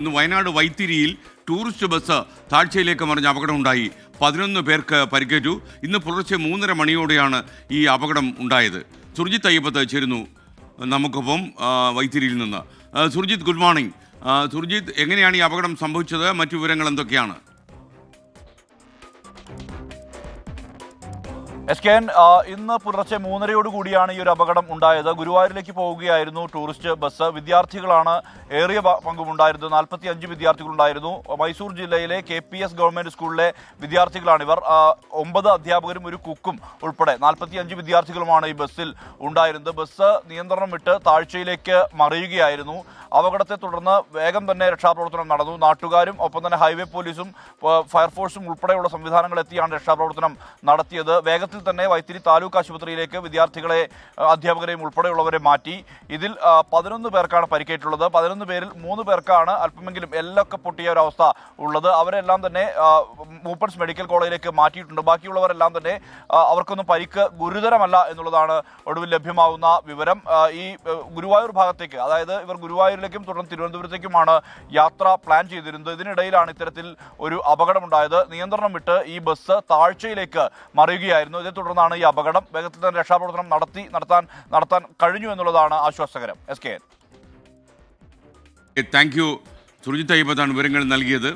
ഇന്ന് Wayanad വൈത്തിരിയിൽ tourist bus താഴ്ചയിലേക്ക് മറിഞ്ഞ അപകടമുണ്ടായി. 11 പേർക്ക് പരിക്കേറ്റു. ഇന്ന് പുലർച്ചെ 3:30 മണിയോടെയാണ് ഈ അപകടം ഉണ്ടായത്. സുർജിത്ത് അയ്യപ്പത്ത് ചേരുന്നു നമുക്കൊപ്പം വൈത്തിരിയിൽ നിന്ന്. Surjit, good morning. സുർജിത്ത്, എങ്ങനെയാണ് ഈ അപകടം സംഭവിച്ചത്? മറ്റു വിവരങ്ങൾ എന്തൊക്കെയാണ്? എസ്കെൻ, ഇന്ന് പുലർച്ചെ 3:30 ഈ ഒരു അപകടം ഉണ്ടായത്. ഗുരുവായൂരിലേക്ക് പോവുകയായിരുന്നു ടൂറിസ്റ്റ് ബസ്. വിദ്യാർത്ഥികളാണ് ഏറിയ പങ്കുമുണ്ടായിരുന്നത്. 45 വിദ്യാർത്ഥികളുണ്ടായിരുന്നു. മൈസൂർ ജില്ലയിലെ KPS ഗവൺമെന്റ് സ്കൂളിലെ വിദ്യാർത്ഥികളാണിവർ. 9 അധ്യാപകരും ഒരു കുക്കും ഉൾപ്പെടെ 45 വിദ്യാർത്ഥികളുമാണ് ഈ ബസ്സിൽ ഉണ്ടായിരുന്നത്. ബസ് നിയന്ത്രണം വിട്ട് താഴ്ചയിലേക്ക് മറിയുകയായിരുന്നു. അപകടത്തെ തുടർന്ന് വേഗം തന്നെ രക്ഷാപ്രവർത്തനം നടന്നു. നാട്ടുകാരും ഒപ്പം തന്നെ ഹൈവേ പോലീസും ഫയർഫോഴ്സും ഉൾപ്പെടെയുള്ള സംവിധാനങ്ങൾ എത്തിയാണ് രക്ഷാപ്രവർത്തനം നടത്തിയത്. വേഗത്തിൽ തന്നെ വൈത്തിരി താലൂക്ക് ആശുപത്രിയിലേക്ക് വിദ്യാർത്ഥികളെ, അധ്യാപകരെയും ഉൾപ്പെടെയുള്ളവരെ മാറ്റി. ഇതിൽ 11 പേർക്കാണ് പരിക്കേറ്റുള്ളത്. 11 പേരിൽ 3 പേർക്കാണ് അല്പമെങ്കിലും എല്ലൊക്കെ പൊട്ടിയ ഒരവസ്ഥ ഉള്ളത്. അവരെല്ലാം തന്നെ മൂപ്പൻസ് മെഡിക്കൽ കോളേജിലേക്ക് മാറ്റിയിട്ടുണ്ട്. ബാക്കിയുള്ളവരെല്ലാം തന്നെ അവർക്കൊന്നും പരിക്ക് ഗുരുതരമല്ല എന്നുള്ളതാണ് ഒടുവിൽ ലഭ്യമാകുന്ന വിവരം. ഈ ഗുരുവായൂർ ഭാഗത്തേക്ക്, അതായത് ഇവർ ഗുരുവായൂരിലേക്കും തുടർന്ന് തിരുവനന്തപുരത്തേക്കുമാണ് യാത്ര പ്ലാൻ ചെയ്തിരുന്നത്. ഇതിനിടയിലാണ് ഇത്തരത്തിൽ ഒരു അപകടമുണ്ടായത്. നിയന്ത്രണം വിട്ട് ഈ ബസ് താഴ്ചയിലേക്ക് മറിയുകയായിരുന്നു. ഇതേ തുടർന്നാണ് ഈ അപകടം. വേഗത്തിൽ തന്നെ രക്ഷാപ്രവർത്തനം നടത്താൻ കഴിഞ്ഞു എന്നുള്ളതാണ് ആശ്വാസകരം. SKN. Thank you. സുർജിത്ത് അയ്യപ്പത്താണ് വിവരങ്ങൾ നൽകിയത്.